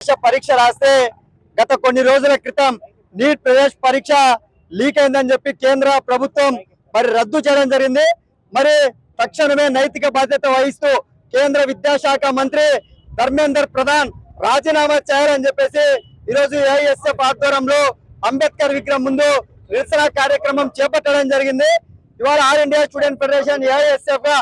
పరీక్ష రాస్తే గత కొన్ని రోజుల క్రితం నీట్ ప్రవేశ పరీక్ష లీక్ అయిందని చెప్పి కేంద్ర ప్రభుత్వం మరి రద్దు చేయడం జరిగింది. మరి తక్షణమే నైతిక బాధ్యత వహిస్తూ కేంద్ర విద్యాశాఖ మంత్రి ధర్మేంద్ర ప్రధాన్ రాజీనామా చేయాలని చెప్పేసి ఈరోజు ఏఐఎస్ఎఫ్ ఆధ్వర్యంలో అంబేద్కర్ విగ్రహం ముందు నిరసన కార్యక్రమం చేపట్టడం జరిగింది. ఇవాళ all India student federation AISF గా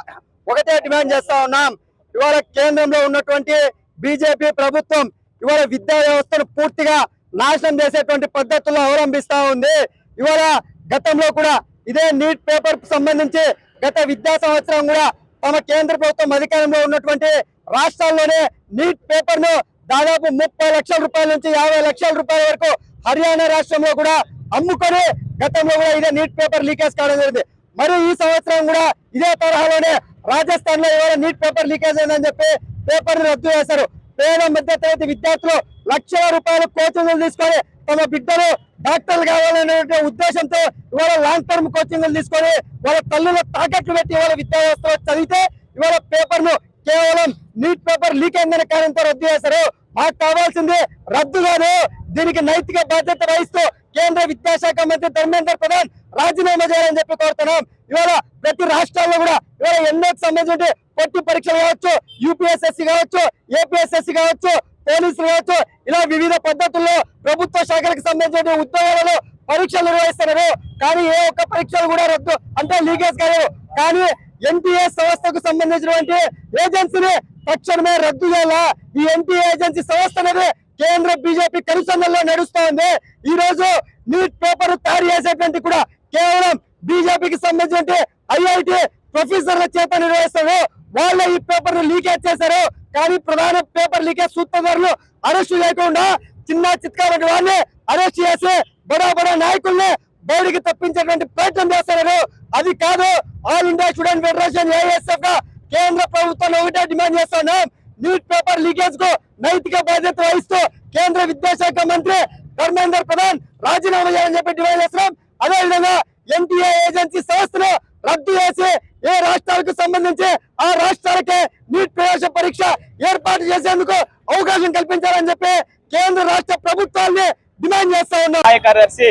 ఒకటే డిమాండ్ చేస్తా ఉన్నాం. ఇవాళ కేంద్రంలో ఉన్నటువంటి బీజేపీ ప్రభుత్వం ఇవాళ విద్యా వ్యవస్థను పూర్తిగా నాశనం చేసేటువంటి పద్ధతుల్లో అవలంబిస్తా ఉంది. ఇవాళ గతంలో కూడా ఇదే నీట్ పేపర్ సంబంధించి గత విద్యా సంవత్సరం కూడా తమ కేంద్ర ప్రభుత్వం అధికారంలో ఉన్నటువంటి రాష్ట్రాల్లోనే నీట్ పేపర్ ను దాదాపు 30 లక్షల రూపాయల నుంచి 50 లక్షల రూపాయల వరకు హర్యానా రాష్ట్రంలో కూడా అమ్ముకొని గతంలో కూడా ఇదే నీట్ పేపర్ లీకేజ్ కావడం జరిగింది. మరి ఈ సంవత్సరం కూడా ఇదే తరహాలోనే రాజస్థాన్ లో ఇవాళ నీట్ పేపర్ లీకేజ్ అయిందని చెప్పి పేపర్ రద్దు చేశారు. పేద మధ్య తరగతి విద్యార్థులు లక్షల రూపాయల కోచింగ్లు తీసుకొని తమ బిడ్డలు డాక్టర్లు కావాలనే ఉద్దేశంతో ఇవాళ లాంగ్ టర్మ్ కోచింగ్లు తీసుకొని వాళ్ళ తల్లుల తాకట్లు పెట్టి ఇవాళ విద్యా వ్యవస్థలో చదివితే ఇవాళ పేపర్ ను కేవలం నీట్ పేపర్ లీక్ అయిందనే కారణంతో రద్దు చేశారు. మాకు కావాల్సింది రద్దు కాదు, దీనికి నైతిక బాధ్యత వహిస్తూ కేంద్ర విద్యాశాఖ మంత్రి ధర్మేంద్ర ప్రధాన్ రాజీనామా చేయాలని చెప్పి కోరుతున్నాం. ఇవాళ ప్రతి రాష్ట్రాల్లో కూడా ఇవాళ ఎన్నోకి సంబంధించి పొట్టి పరీక్షలు కావచ్చు, యూపీఎస్ఎస్సీ కావచ్చు, ఏపీఎస్ఎస్సీ కావచ్చు, పోలీసులు కావచ్చు, ఇలా వివిధ పద్ధతుల్లో ప్రభుత్వ శాఖలకు సంబంధించిన ఉద్యోగాలలో పరీక్షలు నిర్వహిస్తున్నారు. కానీ ఏ ఒక్క పరీక్షలు కూడా రద్దు అంటే లీకేజ్ కాదు. కానీ ఎన్టీఏ సంస్థకు సంబంధించినటువంటి ఏజెన్సీని తక్షణమే రద్దు చేయాలా. ఈ ఎన్టీఏ ఏజెన్సీ సంస్థ అనేది కేంద్ర బీజేపీ కనుసన్నల్లో నడుస్తా ఉంది. ఈ రోజు నీట్ పేపర్ తయారు చేసేటువంటి కూడా కేవలం బీజేపీకి సంబంధించిన ఐఐటి ప్రొఫెసర్ల చేత నిర్వహిస్తారు. వాళ్ళ ఈ పేపర్ లీకేజ్ చేశారు. కానీ ప్రధాన పేపర్ లీకేజ్ సూత్రధారులు అరెస్టు చేయకుండా చిన్న చిత్కారంటి వారిని అరెస్ట్ చేసి బడా బడా నాయకుల్ని బయటికి తప్పించేటువంటి ప్రయత్నం చేస్తున్నారు. అది కాదు, all India student federation AISF గా కేంద్ర ప్రభుత్వాన్ని ఒకటే డిమాండ్ చేస్తున్నాం. నీట్ పేపర్ లీకేజ్ కు నైతిక బాధ్యత వహిస్తూ కేంద్ర విద్యాశాఖ మంత్రి ధర్మేంద్ర ప్రధాన్ రాజీనామా చేయాలని చెప్పి డిమాండ్ చేస్తున్నాం. అదేవిధంగా ఎన్టీఏ ఏజెన్సీ సంస్థను రద్దు చేసి ఏ రాష్ట్రాలకు సంబంధించి ఆ రాష్ట్రాలకే నీట్ ప్రవేశ పరీక్ష ఏర్పాటు చేసేందుకు అవకాశం కల్పించాలని చెప్పి కేంద్ర రాష్ట్ర ప్రభుత్వాన్ని డిమాండ్ చేస్తా ఉన్నాం. కార్యదర్శి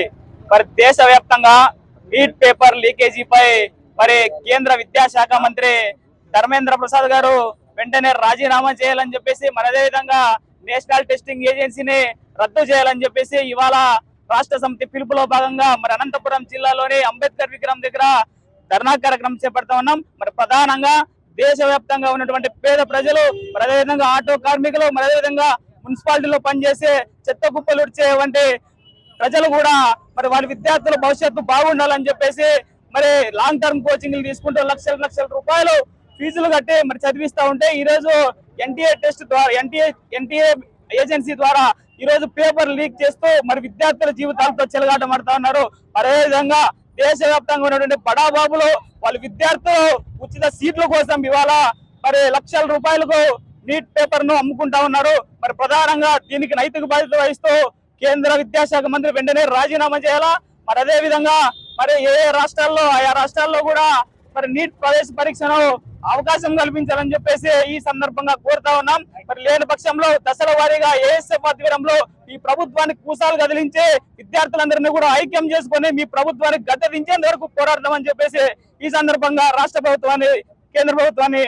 మరి దేశవ్యాప్తంగా నీట్ పేపర్ లీకేజీపై మరి కేంద్ర విద్యాశాఖ మంత్రి ధర్మేంద్ర ప్రసాద్ గారు వెంటనే రాజీనామా చేయాలని చెప్పేసి మరి అదే విధంగా నేషనల్ టెస్టింగ్ ఏజెన్సీని రద్దు చేయాలని చెప్పేసి ఇవాళ రాష్ట్ర సమితి పిలుపులో భాగంగా మరి అనంతపురం జిల్లాలోని అంబేద్కర్ విగ్రహం దగ్గర ధర్నా కార్యక్రమం చేపడతా ఉన్నాం. మరి ప్రధానంగా దేశవ్యాప్తంగా ఉన్నటువంటి పేద ప్రజలు మరి అదేవిధంగా ఆటో కార్మికులు మరి అదేవిధంగా మున్సిపాలిటీలో పనిచేసే చెత్త కుప్పలు ఉడిచే వంటి ప్రజలు కూడా మరి వాళ్ళ విద్యార్థుల భవిష్యత్తు బాగుండాలని చెప్పేసి మరి లాంగ్ టర్మ్ కోచింగ్లు తీసుకుంటూ లక్షల రూపాయలు ఫీజులు కట్టి మరి చదివిస్తా ఉంటే ఈ రోజు ఎన్టీఏ టెస్ట్ ద్వారా ఎన్టీఏ ఏజెన్సీ ద్వారా ఈ రోజు పేపర్ లీక్ చేస్తూ మరి విద్యార్థుల జీవితాలతో చెలగాటమాడుతా ఉన్నారు. అదేవిధంగా దేశవ్యాప్తంగా ఉన్నటువంటి బడాబాబులు వాళ్ళ విద్యార్థులు ఉచిత సీట్ల కోసం ఇవాళ మరి లక్షల రూపాయలకు నీట్ పేపర్ ను అమ్ముకుంటా ఉన్నారు. మరి ప్రధానంగా దీనికి నైతిక బాధ్యత వహిస్తూ కేంద్ర విద్యాశాఖ మంత్రి వెంటనే రాజీనామా చేయాలా. మరి అదే విధంగా మరి ఏ రాష్ట్రాల్లో ఆయా రాష్ట్రాల్లో కూడా మరి నీట్ ప్రవేశ పరీక్షను అవకాశం కల్పించాలని చెప్పేసి ఈ సందర్భంగా కోరుతా ఉన్నాం. మరి లేని పక్షంలో దశల వారీగా ఏఎస్ఎఫ్ ఆధ్వర్యంలో ఈ ప్రభుత్వానికి కూసాలు కదిలించి విద్యార్థులందరినీ కూడా ఐక్యం చేసుకొని మీ ప్రభుత్వానికి గద్దె దించేంత వరకు పోరాడదామని చెప్పేసి ఈ సందర్భంగా రాష్ట్ర ప్రభుత్వాన్ని కేంద్ర ప్రభుత్వాన్ని